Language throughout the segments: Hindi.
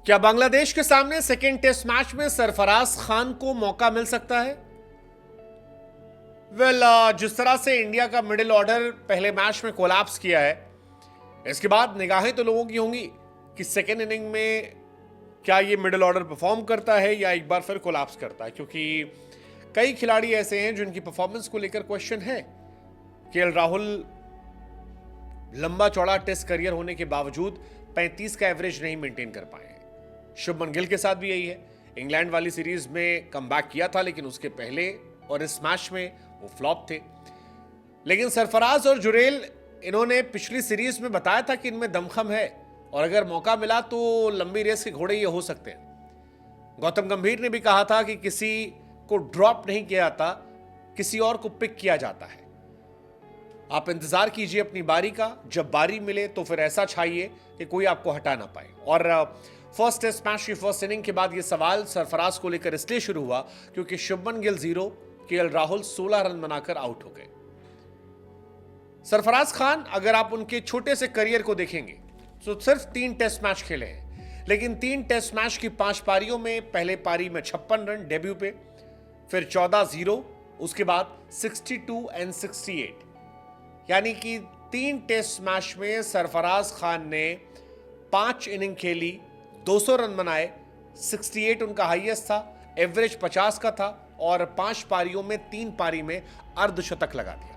क्या बांग्लादेश के सामने सेकेंड टेस्ट मैच में सरफराज खान को मौका मिल सकता है? जिस तरह से इंडिया का मिडिल ऑर्डर पहले मैच में कोलैप्स किया है, इसके बाद निगाहें तो लोगों की होंगी कि सेकेंड इनिंग में क्या ये मिडिल ऑर्डर परफॉर्म करता है या एक बार फिर कोलैप्स करता है, क्योंकि कई खिलाड़ी ऐसे हैं जिनकी परफॉर्मेंस को लेकर क्वेश्चन है। केएल राहुल लंबा चौड़ा टेस्ट करियर होने के बावजूद 35 का एवरेज नहीं मेंटेन कर पाए। शुभमन गिल के साथ भी यही है। इंग्लैंड वाली सीरीज में कमबैक किया था, लेकिन उसके पहले और इस मैच में वो फ्लॉप थे। लेकिन सरफराज और जुरेल, इन्होंने पिछली सीरीज में बताया था कि इनमें दमखम है और अगर मौका मिला तो लंबी रेस के घोड़े ये हो सकते हैं। गौतम गंभीर ने भी कहा था कि किसी को ड्रॉप नहीं किया जाता, किसी और को पिक किया जाता है। आप इंतजार कीजिए अपनी बारी का, जब बारी मिले तो फिर ऐसा छाइए कि कोई आपको हटा ना पाए। और फर्स्ट टेस्ट मैच की फर्स्ट इनिंग के बाद यह सवाल सरफराज को लेकर इसलिए शुरू हुआ क्योंकि शुभमन गिल 0, केएल राहुल 16 रन बनाकर आउट हो गए। सरफराज खान, अगर आप उनके छोटे से करियर को देखेंगे तो सिर्फ 3 टेस्ट मैच खेले हैं, लेकिन 3 टेस्ट मैच की 5 पारियों में पहले पारी में 56 रन डेब्यू पे, फिर 14-0, उसके बाद 62 एंड 68, यानी कि 3 टेस्ट मैच में सरफराज खान ने 5 इनिंग खेली, 200 रन बनाए, 68 उनका हाईएस्ट था, एवरेज 50 का था और 5 पारियों में 3 पारी में अर्धशतक लगा दिया।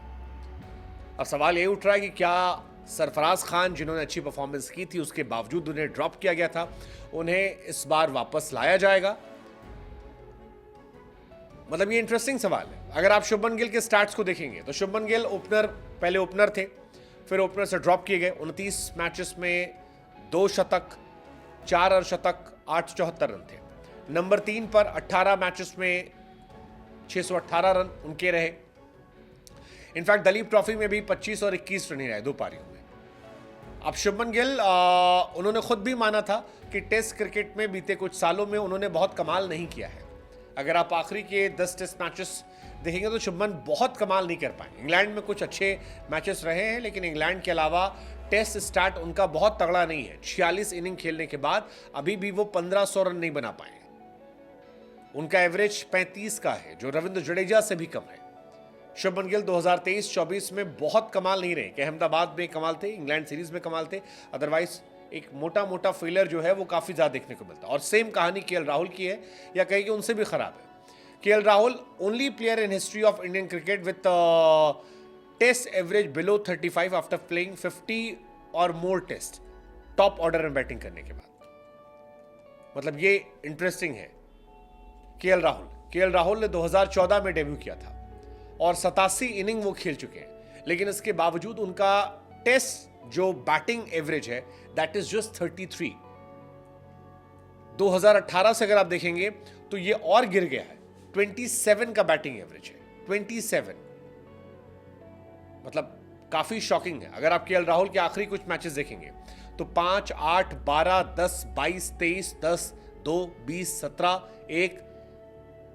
अब सवाल ये उठ रहा है कि क्या सरफराज खान, जिन्होंने अच्छी परफॉर्मेंस की थी, उसके बावजूद उन्हें ड्रॉप किया गया था, उन्हें इस बार वापस लाया जाएगा? मतलब ये इंटरेस्टिंग सवाल है। अगर आप शुभमन गिल के स्टैट्स को देखेंगे तो शुभमन गिल पहले ओपनर थे, फिर ओपनर से ड्रॉप किए गए। 29 मैचेस में 2 शतक, 4 अर्धशतक, 874 रन थे। नंबर 3 पर 18 मैचेस में 618 रन उनके रहे। इनफैक्ट दलीप ट्रॉफी में भी 25 और 21 रन ही रहे 2 पारियों में। अब शुभमन गिल, उन्होंने खुद भी माना था कि टेस्ट क्रिकेट में बीते कुछ सालों में उन्होंने बहुत कमाल नहीं किया है। अगर आप आखिरी के 10 टेस्ट मैचेस देखेंगे तो शुभमन बहुत कमाल नहीं कर पाए। इंग्लैंड में कुछ अच्छे मैचेस रहे हैं, लेकिन इंग्लैंड के अलावा टेस्ट स्टार्ट उनका बहुत तगड़ा नहीं है। 46 इनिंग खेलने के बाद अभी भी वो 1500 रन नहीं बना पाए। उनका एवरेज 35 का है, जो रविंद्र जडेजा से भी कम है। शुभमन गिल 2023-24 में बहुत कमाल नहीं रहे कि अहमदाबाद में कमाल थे, इंग्लैंड सीरीज में कमाल थे, अदरवाइज एक मोटा मोटा फेलियर जो है वो काफी ज्यादा देखने को मिलता है। और सेम कहानी केएल राहुल की है, या कहीं कि उनसे भी खराब है। KL Rahul only player in history of Indian cricket with test average below 35 after playing 50 और मोर टेस्ट, टॉप ऑर्डर में बैटिंग करने के बाद। मतलब ये इंटरेस्टिंग है। केएल राहुल ने 2014 में डेब्यू किया था और 87 इनिंग वो खेल चुके हैं, लेकिन इसके बावजूद उनका टेस्ट जो बैटिंग एवरेज है दैट इज जस्ट 33। 2018 से अगर आप देखेंगे तो ये और गिर गया है, 27 का बैटिंग एवरेज है, 27। मतलब काफी शॉकिंग है। अगर आप केएल राहुल के आखिरी कुछ मैचेस देखेंगे तो 5, 8, 12, 10, 22, 23, 10, 2, 20, 17, 1,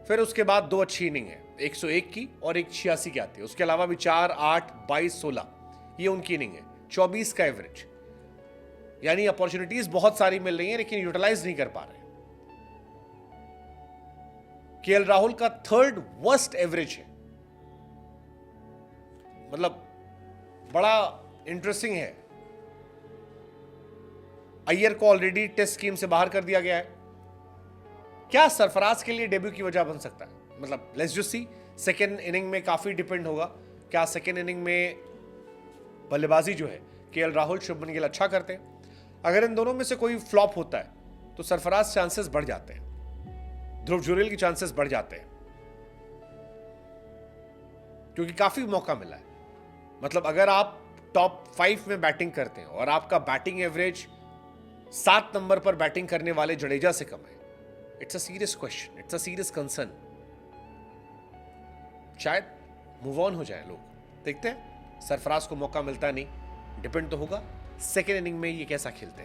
फिर उसके बाद 2 अच्छी इनिंग है, 101 की और एक 86 की आती है। उसके अलावा भी 4, 8, 22, 16 ये उनकी इनिंग है, 24 का एवरेज। यानी अपॉर्चुनिटीज बहुत सारी मिल रही हैं, लेकिन यूटिलाइज नहीं कर पा रहे। केएल राहुल का 3rd वर्स्ट एवरेज है। मतलब बड़ा इंटरेस्टिंग है। अय्यर को ऑलरेडी टेस्ट स्कीम से बाहर कर दिया गया है। क्या सरफराज के लिए डेब्यू की वजह बन सकता है? मतलब let's just see. Second inning में काफी डिपेंड होगा। क्या सेकेंड इनिंग में बल्लेबाजी जो है केएल राहुल, शुभमन गिल अच्छा करते हैं? अगर इन दोनों में से कोई फ्लॉप होता है तो सरफराज चांसेस बढ़ जाते हैं, ध्रुव जुरेल की चांसेस बढ़ जाते हैं, क्योंकि काफी मौका मिला है। मतलब अगर आप टॉप 5 में बैटिंग करते हैं और आपका बैटिंग एवरेज 7 नंबर पर बैटिंग करने वाले जडेजा से कम है, it's a serious question, it's a serious concern. शायद मूव ऑन हो जाए लोग। देखते हैं, सरफराज को मौका मिलता नहीं, डिपेंड तो होगा सेकेंड इनिंग में ये कैसा खेलते हैं।